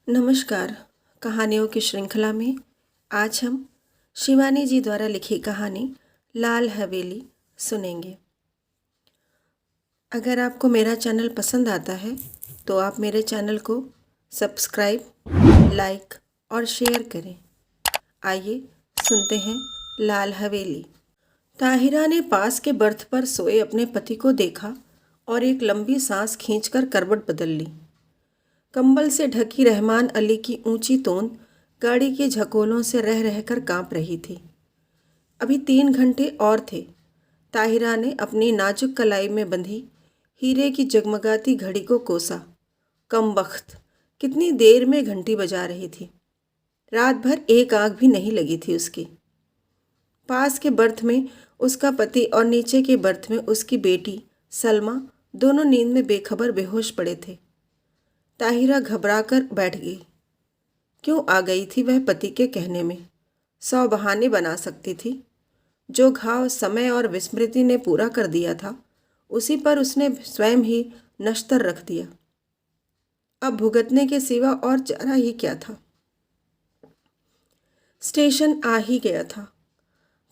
नमस्कार। कहानियों की श्रृंखला में आज हम शिवानी जी द्वारा लिखी कहानी लाल हवेली सुनेंगे। अगर आपको मेरा चैनल पसंद आता है तो आप मेरे चैनल को सब्सक्राइब, लाइक और शेयर करें। आइए सुनते हैं लाल हवेली। ताहिरा ने पास के बर्थ पर सोए अपने पति को देखा और एक लंबी सांस खींचकर करवट बदल ली। कंबल से ढकी रहमान अली की ऊंची तोंद गाड़ी के झकोलों से रह रहकर कांप रही थी। अभी 3 घंटे और थे। ताहिरा ने अपनी नाजुक कलाई में बंधी हीरे की जगमगाती घड़ी को कोसा। कमबख्त, कितनी देर में घंटी बजा रही थी। रात भर एक आंख भी नहीं लगी थी उसकी। पास के बर्थ में उसका पति और नीचे के बर्थ में उसकी बेटी सलमा दोनों नींद में बेखबर बेहोश पड़े थे। ताहिरा घबराकर बैठ गई। क्यों आ गई थी वह पति के कहने में? 100 बहाने बना सकती थी। जो घाव समय और विस्मृति ने पूरा कर दिया था उसी पर उसने स्वयं ही नश्तर रख दिया। अब भुगतने के सिवा और चारा ही क्या था। स्टेशन आ ही गया था।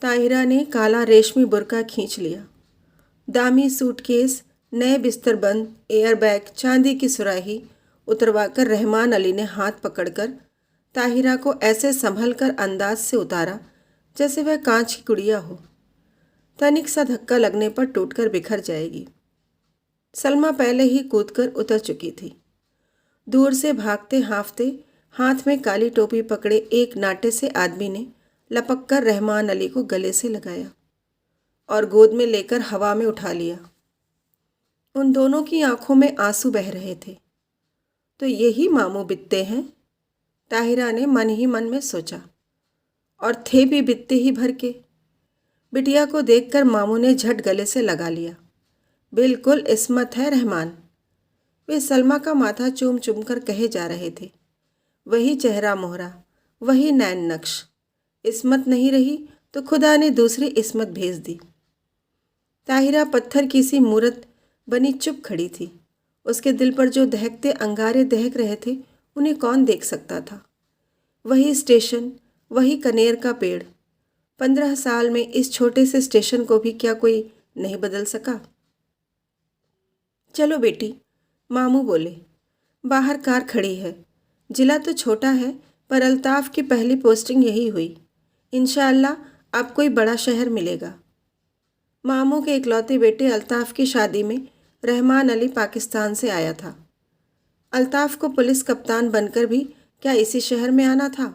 ताहिरा ने काला रेशमी बुर्का खींच लिया। दामी सूटकेस, नए बिस्तर बंद, एयरबैग, चांदी की सुराही उतरवाकर रहमान अली ने हाथ पकड़कर ताहिरा को ऐसे संभल कर अंदाज से उतारा जैसे वह कांच की गुड़िया हो। तनिक सा धक्का लगने पर टूटकर बिखर जाएगी। सलमा पहले ही कूदकर उतर चुकी थी। दूर से भागते हाँफते हाथ में काली टोपी पकड़े एक नाटे से आदमी ने लपक कर रहमान अली को गले से लगाया और गोद में लेकर हवा में उठा लिया। उन दोनों की आंखों में आंसू बह रहे थे। तो यही मामू बित्ते हैं, ताहिरा ने मन ही मन में सोचा। और थे भी बित्ते ही भर के। बिटिया को देखकर मामू ने झट गले से लगा लिया। बिल्कुल इस्मत है रहमान, वे सलमा का माथा चूम चूम कर कहे जा रहे थे। वही चेहरा मोहरा, वही नैन नक्श। इस्मत नहीं रही तो खुदा ने दूसरी इस्मत भेज दी। ताहिरा पत्थर की सी मूरत बनी चुप खड़ी थी। उसके दिल पर जो दहकते अंगारे दहक रहे थे उन्हें कौन देख सकता था। वही स्टेशन, वही कनेर का पेड़। 15 साल में इस छोटे से स्टेशन को भी क्या कोई नहीं बदल सका। चलो बेटी, मामू बोले। बाहर कार खड़ी है। जिला तो छोटा है पर अल्ताफ़ की पहली पोस्टिंग यही हुई। इंशाअल्लाह अब कोई बड़ा शहर मिलेगा। मामू के इकलौते बेटे अल्ताफ़ की शादी में रहमान अली पाकिस्तान से आया था। अल्ताफ़ को पुलिस कप्तान बनकर भी क्या इसी शहर में आना था?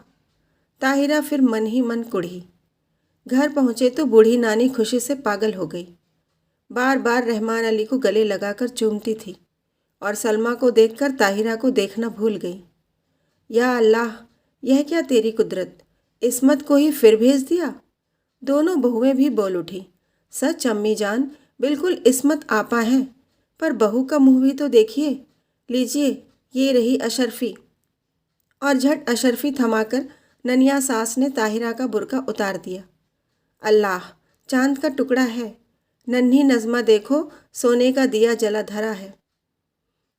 ताहिरा फिर मन ही मन कुढ़ी। घर पहुँचे तो बूढ़ी नानी खुशी से पागल हो गई। बार बार रहमान अली को गले लगाकर चूमती थी और सलमा को देखकर ताहिरा को देखना भूल गई। या अल्लाह, यह क्या तेरी कुदरत, इस्मत को ही फिर भेज दिया। दोनों बहुएं भी बोल उठी। सच अम्मी जान, बिल्कुल इस्मत आपा हैं। पर बहू का मुंह भी तो देखिए। लीजिए, ये रही अशरफी। और झट अशरफी थमाकर ननिया सास ने ताहिरा का बुर्का उतार दिया। अल्लाह, चांद का टुकड़ा है। नन्ही नज़मा देखो, सोने का दिया जला धरा है।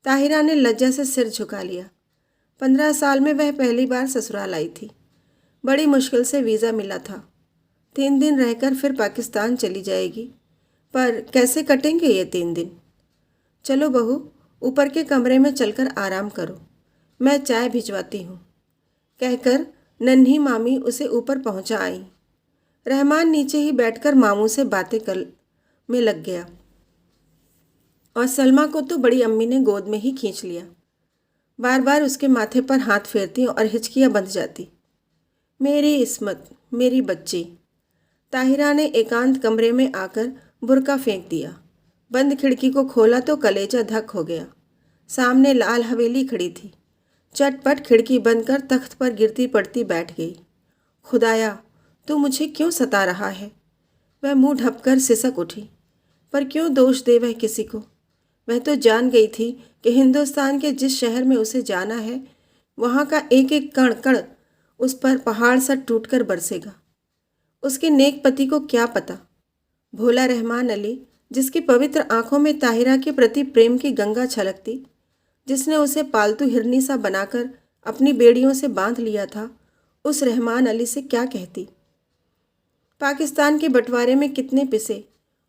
ताहिरा ने लज्जा से सिर झुका लिया। 15 साल में वह पहली बार ससुराल आई थी। बड़ी मुश्किल से वीज़ा मिला था। 3 दिन रहकर फिर पाकिस्तान चली जाएगी। पर कैसे कटेंगे ये 3 दिन? चलो बहू, ऊपर के कमरे में चलकर आराम करो, मैं चाय भिजवाती हूँ, कहकर नन्ही मामी उसे ऊपर पहुँचा आई। रहमान नीचे ही बैठकर मामू से बातें कर में लग गया और सलमा को तो बड़ी अम्मी ने गोद में ही खींच लिया। बार बार उसके माथे पर हाथ फेरती और हिचकियाँ बंध जाती। मेरी इस्मत, मेरी बच्ची। ताहिरा ने एकांत कमरे में आकर बुर्का फेंक दिया। बंद खिड़की को खोला तो कलेजा धक हो गया। सामने लाल हवेली खड़ी थी। चटपट खिड़की बंद कर तख्त पर गिरती पड़ती बैठ गई। खुदाया, तू मुझे क्यों सता रहा है? वह मुंह ढपकर सिसक उठी। पर क्यों दोष दे वह किसी को? वह तो जान गई थी कि हिंदुस्तान के जिस शहर में उसे जाना है वहाँ का एक एक कण कण उस पर पहाड़ सा टूटकर बरसेगा। उसके नेक पति को क्या पता। भोला रहमान अली, जिसकी पवित्र आंखों में ताहिरा के प्रति प्रेम की गंगा छलकती, जिसने उसे पालतू हिरनी सा बनाकर अपनी बेड़ियों से बांध लिया था, उस रहमान अली से क्या कहती। पाकिस्तान के बंटवारे में कितने पिसे,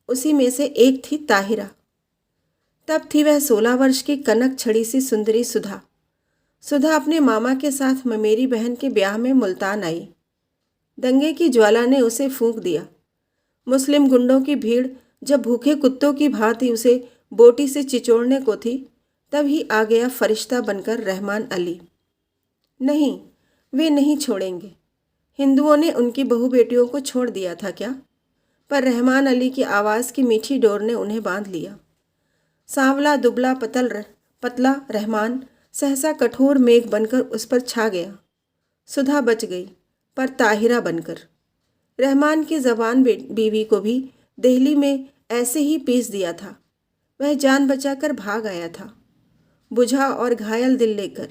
उसी में से एक थी ताहिरा। तब थी वह 16 वर्ष की कनक छड़ी सी सुंदरी सुधा। सुधा अपने मामा के साथ मेरी बहन के ब्याह में मुल्तान आई। दंगे की ज्वाला ने उसे फूंक दिया। मुस्लिम गुंडों की भीड़ जब भूखे कुत्तों की भांति उसे बोटी से चिचोड़ने को थी, तब ही आ गया फरिश्ता बनकर रहमान अली। नहीं, वे नहीं छोड़ेंगे। हिंदुओं ने उनकी बहू बेटियों को छोड़ दिया था क्या? पर रहमान अली की आवाज़ की मीठी डोर ने उन्हें बांध लिया। सांवला दुबला पतला रहमान सहसा कठोर मेघ बनकर उस पर छा गया। सुधा बच गई, पर ताहिरा बनकर। रहमान की जवान बीवी को भी दिल्ली में ऐसे ही पीस दिया था। वह जान बचाकर भाग आया था, बुझा और घायल दिल लेकर।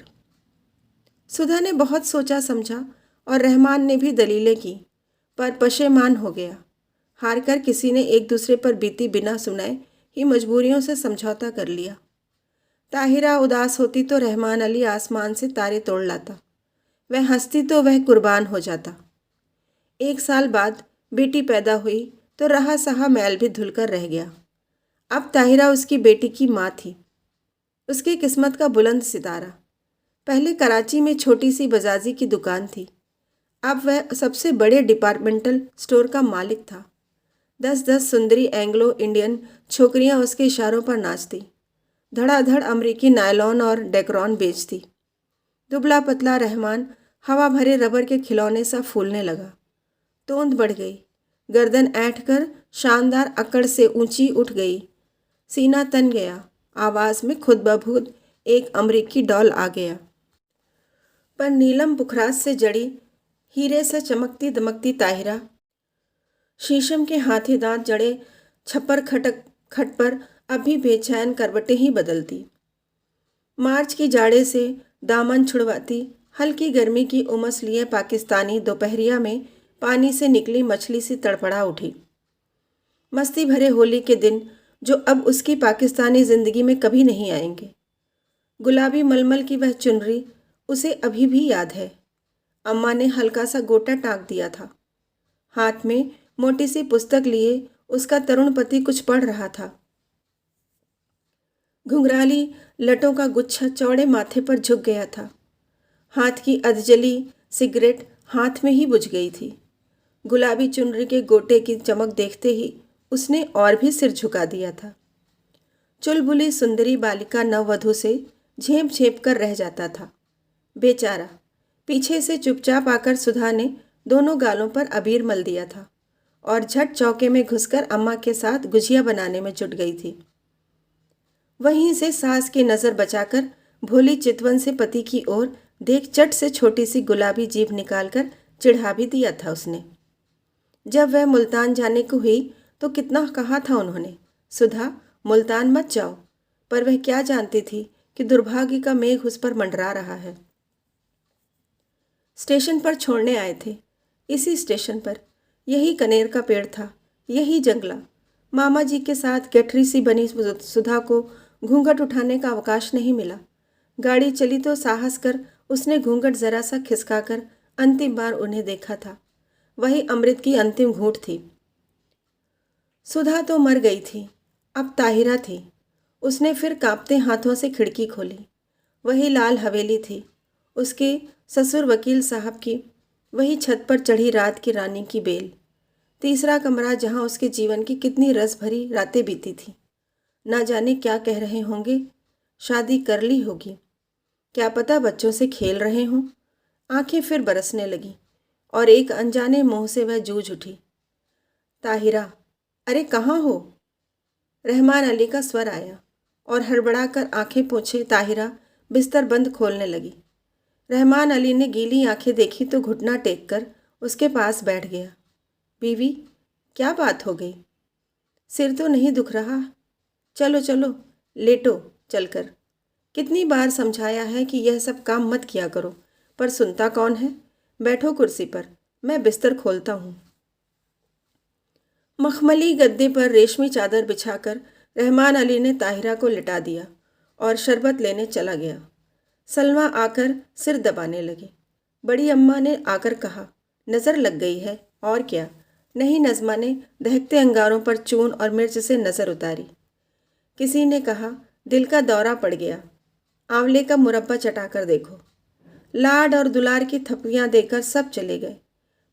सुधा ने बहुत सोचा समझा और रहमान ने भी दलीलें की, पर पशेमान हो गया। हारकर किसी ने एक दूसरे पर बीती बिना सुनाए ही मजबूरियों से समझौता कर लिया। ताहिरा उदास होती तो रहमान अली आसमान से तारे तोड़ लाता। वह हंसती तो वह कुर्बान हो जाता। 1 साल बाद बेटी पैदा हुई तो रहा सहा मैल भी धुलकर रह गया। अब ताहिरा उसकी बेटी की माँ थी, उसकी किस्मत का बुलंद सितारा। पहले कराची में छोटी सी बजाजी की दुकान थी, अब वह सबसे बड़े डिपार्टमेंटल स्टोर का मालिक था। 10-10 सुंदरी एंग्लो इंडियन छोकरियां उसके इशारों पर नाचती। धड़ाधड़ अमरीकी नायलॉन और डेकरॉन बेचती। दुबला पतला रहमान हवा भरे रबर के खिलौने सा फूलने लगा। तोंद बढ़ गई, गर्दन ऐंठकर शानदार अकड़ से ऊंची उठ गई। सीना तन गया, आवाज़ में खुद ब खुद एक अमरीकी डॉल आ गया। पर नीलम पुखराज से जड़ी, हीरे से चमकती दमकती ताहिरा शीशम के हाथी दांत जड़े छप्पर खट पर अभी बेचैन करवटें ही बदलती। मार्च की जाड़े से दामन छुड़वाती, हल्की गर्मी की उमस लिए पाकिस्तानी दोपहरिया में पानी से निकली मछली सी तड़पड़ा उठी। मस्ती भरे होली के दिन जो अब उसकी पाकिस्तानी जिंदगी में कभी नहीं आएंगे। गुलाबी मलमल की वह चुनरी उसे अभी भी याद है। अम्मा ने हल्का सा गोटा टाँक दिया था। हाथ में मोटी सी पुस्तक लिए उसका तरुण पति कुछ पढ़ रहा था। घुंघराली लटों का गुच्छा चौड़े माथे पर झुक गया था। हाथ की अधजली सिगरेट हाथ में ही बुझ गई थी। गुलाबी चुनरी के गोटे की चमक देखते ही उसने और भी सिर झुका दिया था। चुलबुली सुंदरी बालिका नववधू से झेप झेप कर रह जाता था। बेचारा पीछे से चुपचाप आकर सुधा ने दोनों गालों पर अबीर मल दिया था और झट चौके में घुसकर अम्मा के साथ गुजिया बनाने में जुट गई थी। वहीं से सास की नज़र बचाकर भोली चितवन से पति की ओर देख चट से छोटी सी गुलाबी जीभ निकालकर चिढ़ा भी दिया था उसने। जब वह मुल्तान जाने को हुई तो कितना कहा था उन्होंने, सुधा मुल्तान मत जाओ, पर वह क्या जानती थी कि दुर्भाग्य का मेघ उस पर मंडरा रहा है। स्टेशन पर छोड़ने आए थे। इसी स्टेशन पर यही कनेर का पेड़ था, यही जंगला। मामा जी के साथ गठरी सी बनी सुधा को घूंघट उठाने का अवकाश नहीं मिला। गाड़ी चली तो साहस कर उसने घूंघट जरा सा खिसकाकर अंतिम बार उन्हें देखा था। वही अमृत की अंतिम घूंट थी। सुधा तो मर गई थी, अब ताहिरा थी। उसने फिर कांपते हाथों से खिड़की खोली। वही लाल हवेली थी, उसके ससुर वकील साहब की। वही छत पर चढ़ी रात की रानी की बेल। तीसरा कमरा जहाँ उसके जीवन की कितनी रस भरी रातें बीती थी। ना जाने क्या कह रहे होंगे, शादी कर ली होगी, क्या पता बच्चों से खेल रहे हों। आंखें फिर बरसने लगीं और एक अनजाने मुंह से वह जूझ उठी, ताहिरा, अरे कहाँ हो? रहमान अली का स्वर आया और हड़बड़ाकर आंखें पोंछे ताहिरा बिस्तर बंद खोलने लगी। रहमान अली ने गीली आंखें देखी तो घुटना टेक कर उसके पास बैठ गया। बीवी, क्या बात हो गई? सिर तो नहीं दुख रहा? चलो चलो लेटो चलकर। कितनी बार समझाया है कि यह सब काम मत किया करो, पर सुनता कौन है। बैठो कुर्सी पर, मैं बिस्तर खोलता हूँ। मखमली गद्दे पर रेशमी चादर बिछाकर रहमान अली ने ताहिरा को लिटा दिया और शरबत लेने चला गया। सलमा आकर सिर दबाने लगी। बड़ी अम्मा ने आकर कहा, नज़र लग गई है और क्या। नहीं, नज़मा ने दहकते अंगारों पर चून और मिर्च से नज़र उतारी। किसी ने कहा, दिल का दौरा पड़ गया, आंवले का मुरब्बा चटाकर देखो। लाड और दुलार की थपकियां देकर सब चले गए।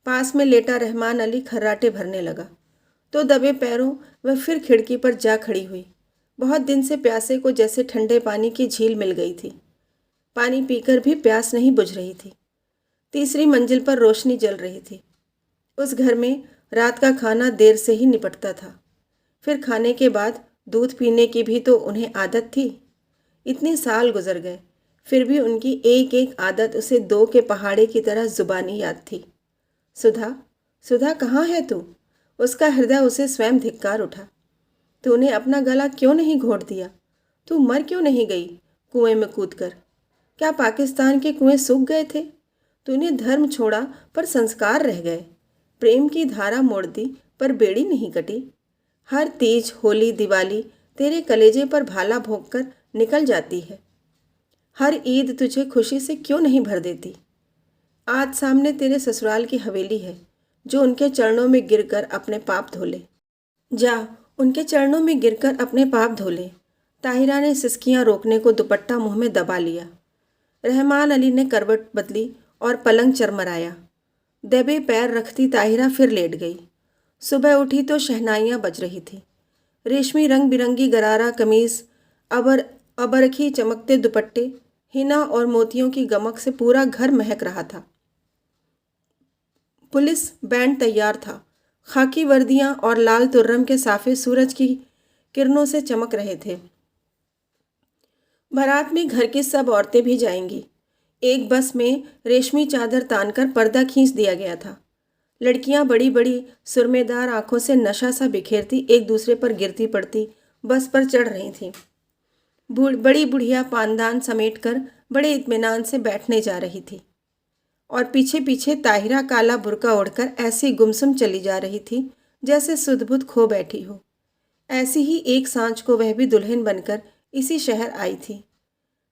पास में लेटा रहमान अली खर्राटे भरने लगा तो दबे पैरों वह फिर खिड़की पर जा खड़ी हुई। बहुत दिन से प्यासे को जैसे ठंडे पानी की झील मिल गई थी। पानी पीकर भी प्यास नहीं बुझ रही थी। तीसरी मंजिल पर रोशनी जल रही थी। उस घर में रात का खाना देर से ही निपटता था। फिर खाने के बाद दूध पीने की भी तो उन्हें आदत थी। इतने साल गुजर गए, फिर भी उनकी एक एक आदत उसे दो के पहाड़े की तरह जुबानी याद थी। सुधा, सुधा कहाँ है तू? उसका हृदय उसे स्वयं धिक्कार उठा। तूने अपना गला क्यों नहीं घोंट दिया? तू मर क्यों नहीं गई कुएं में कूदकर? क्या पाकिस्तान के कुएं सूख गए थे? तूने धर्म छोड़ा पर संस्कार रह गए। प्रेम की धारा मोड़ दी पर बेड़ी नहीं कटी। हर तीज, होली, दिवाली तेरे कलेजे पर भाला भोंककर निकल जाती है। हर ईद तुझे खुशी से क्यों नहीं भर देती? आज सामने तेरे ससुराल की हवेली है, जो उनके चरणों में गिरकर अपने पाप धो ले। जा, उनके चरणों में गिरकर अपने पाप धो ले। ताहिरा ने सिसकियां रोकने को दुपट्टा मुंह में दबा लिया। रहमान अली ने करवट बदली और पलंग चरमराया। दबे पैर रखती ताहिरा फिर लेट गई। सुबह उठी तो शहनाइयाँ बज रही थी। रेशमी रंग बिरंगी गरारा कमीज, अबरखी चमकते दुपट्टे, हिना और मोतियों की गमक से पूरा घर महक रहा था। पुलिस बैंड तैयार था। खाकी वर्दियां और लाल तुर्रम के साफे सूरज की किरणों से चमक रहे थे। बारात में घर की सब औरतें भी जाएंगी। एक बस में रेशमी चादर तानकर पर्दा खींच दिया गया था। लड़कियां बड़ी बड़ी सुरमेदार आंखों से नशा सा बिखेरती एक दूसरे पर गिरती पड़ती बस पर चढ़ रही थीं। बड़ी बुढ़िया पानदान समेटकर बड़े इत्मीनान से बैठने जा रही थी और पीछे पीछे ताहिरा काला बुर्का ओढ़कर ऐसी गुमसुम चली जा रही थी जैसे सुध-बुध खो बैठी हो। ऐसी ही एक सांझ को वह भी दुल्हन बनकर इसी शहर आई थी।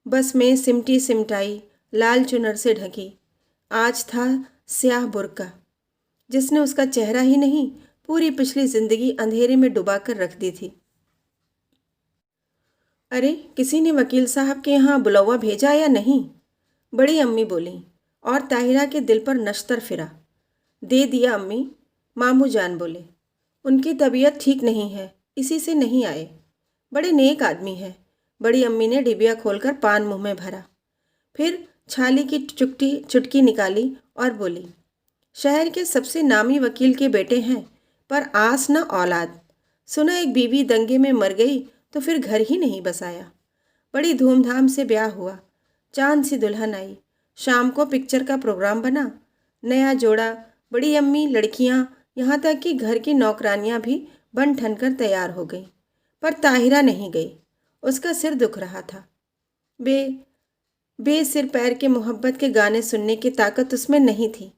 बस में सिमटी सिमटाई लाल चुनर से ढकी। आज था स्याह बुर्का, जिसने उसका चेहरा ही नहीं पूरी पिछली जिंदगी अंधेरे में डुबाकर रख दी थी। अरे, किसी ने वकील साहब के यहाँ बुलौवा भेजा या नहीं? बड़ी अम्मी बोली और ताहिरा के दिल पर नश्तर फिरा। दे दिया अम्मी, मामू जान बोले। उनकी तबीयत ठीक नहीं है, इसी से नहीं आए। बड़े नेक आदमी है। बड़ी अम्मी ने डिबिया खोलकर पान मुंह में भरा, फिर छाली की चुटकी निकाली और बोली, शहर के सबसे नामी वकील के बेटे हैं, पर आस न औलाद। सुना एक बीवी दंगे में मर गई तो फिर घर ही नहीं बसाया। बड़ी धूमधाम से ब्याह हुआ। चांद सी दुल्हन आई। शाम को पिक्चर का प्रोग्राम बना। नया जोड़ा, बड़ी अम्मी, लड़कियां, यहाँ तक कि घर की नौकरानियां भी बन ठनकर तैयार हो गई। पर ताहिरा नहीं गई। उसका सिर दुख रहा था। सिर पैर के मोहब्बत के गाने सुनने की ताकत उसमें नहीं थी।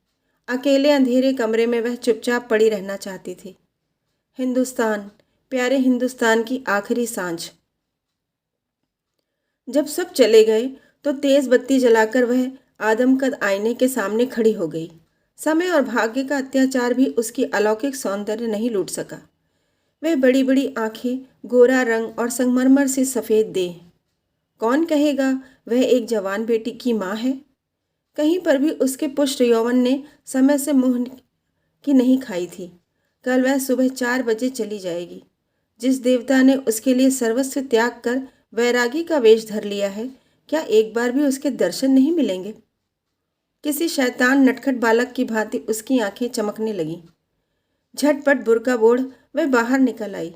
अकेले अंधेरे कमरे में वह चुपचाप पड़ी रहना चाहती थी। हिंदुस्तान, प्यारे हिंदुस्तान की आखिरी सांझ। जब सब चले गए तो तेज बत्ती जलाकर वह आदमकद आईने के सामने खड़ी हो गई। समय और भाग्य का अत्याचार भी उसकी अलौकिक सौंदर्य नहीं लूट सका। वह बड़ी बड़ी आंखें, गोरा रंग और संगमरमर सी सफ़ेद देह। कौन कहेगा वह एक जवान बेटी की माँ है? कहीं पर भी उसके पुष्ट यौवन ने समय से मुँह की नहीं खाई थी। कल वह सुबह 4 बजे चली जाएगी। जिस देवता ने उसके लिए सर्वस्व त्याग कर वैरागी का वेश धर लिया है, क्या एक बार भी उसके दर्शन नहीं मिलेंगे? किसी शैतान नटखट बालक की भांति उसकी आंखें चमकने लगीं। झटपट बुर्का बोड़ वह बाहर निकल आई।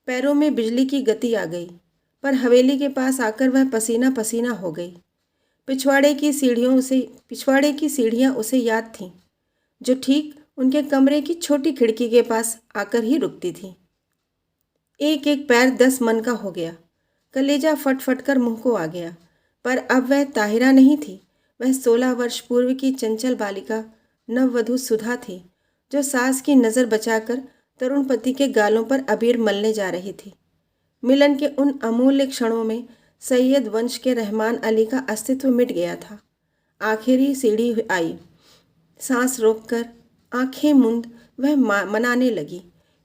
पैरों में बिजली की गति आ गई, पर हवेली के पास आकर वह पसीना पसीना हो गई। पिछवाड़े की सीढ़ियाँ उसे याद थीं, जो ठीक उनके कमरे की छोटी खिड़की के पास आकर ही रुकती थीं। एक एक पैर 10 मन का हो गया। कलेजा फट फट कर मुँह को आ गया। पर अब वह ताहिरा नहीं थी। वह 16 वर्ष पूर्व की चंचल बालिका नववधू सुधा थी, जो सास की नज़र बचाकर तरुण पति के गालों पर अबीर मलने जा रही थी। मिलन के उन अमूल्य क्षणों में सैयद वंश के रहमान अली का अस्तित्व मिट गया था। आखिरी सीढ़ी आई। सांस रोककर आंखें मूंद वह मनाने लगी,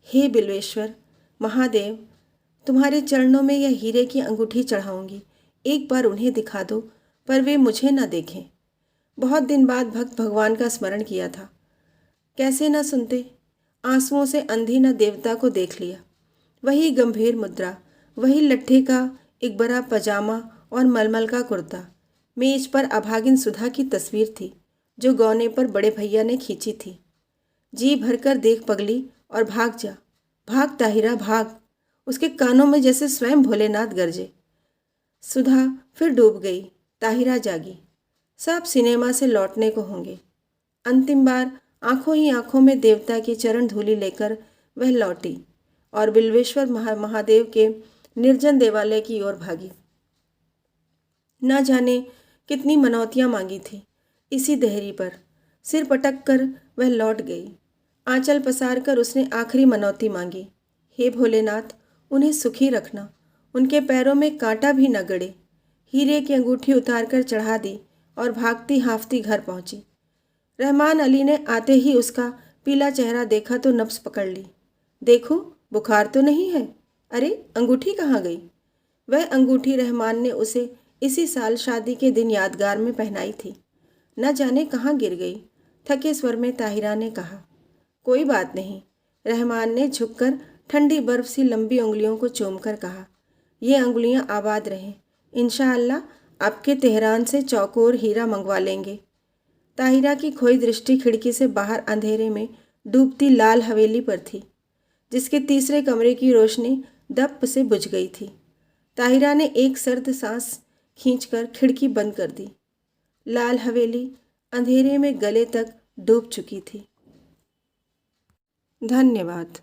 हे बिल्वेश्वर महादेव, तुम्हारे चरणों में यह हीरे की अंगूठी चढ़ाऊंगी। एक बार उन्हें दिखा दो, पर वे मुझे न देखें। बहुत दिन बाद भक्त भगवान का स्मरण किया था। कैसे न सुनते। आंसुओं से अंधी न देवता को देख लिया। वही गंभीर मुद्रा, वही लट्ठे का एक बड़ा पजामा और मलमल का कुर्ता। मेज पर अभागिन सुधा की तस्वीर थी, जो गौने पर बड़े भैया ने खींची थी। जी भरकर देख पगली और भाग जा, भाग ताहिरा भाग। उसके कानों में जैसे स्वयं भोलेनाथ गरजे। सुधा फिर डूब गई। ताहिरा जागी। सब सिनेमा से लौटने को होंगे। अंतिम बार आंखों ही आंखों में देवता की चरण धूलि लेकर वह लौटी और बिल्वेश्वर महादेव के निर्जन देवालय की ओर भागी। न जाने कितनी मनौतियाँ मांगी थी इसी देहरी पर। सिर पटक कर वह लौट गई। आंचल पसार कर उसने आखिरी मनौती मांगी, हे भोलेनाथ, उन्हें सुखी रखना, उनके पैरों में कांटा भी न गड़े। हीरे की अंगूठी उतार कर चढ़ा दी और भागती हाँफती घर पहुंची। रहमान अली ने आते ही उसका पीला चेहरा देखा तो नब्ज पकड़ ली। देखो, बुखार तो नहीं है। अरे, अंगूठी कहाँ गई? वह अंगूठी रहमान ने उसे इसी साल शादी के दिन यादगार में पहनाई थी। न जाने कहाँ गिर गई। थके स्वर में ताहिरा ने कहा। कोई बात नहीं। रहमान ने झुककर ठंडी बर्फ सी लंबी उंगलियों को चूमकर कहा, ये अंगुलियां आबाद रहें। इंशाअल्लाह आपके तेहरान से चौकोर हीरा मंगवा लेंगे। ताहिरा की खोई दृष्टि खिड़की से बाहर अंधेरे में डूबती लाल हवेली पर थी, जिसके तीसरे कमरे की रोशनी दप से बुझ गई थी। ताहिरा ने एक सर्द सांस खींचकर खिड़की बंद कर दी। लाल हवेली अंधेरे में गले तक डूब चुकी थी। धन्यवाद।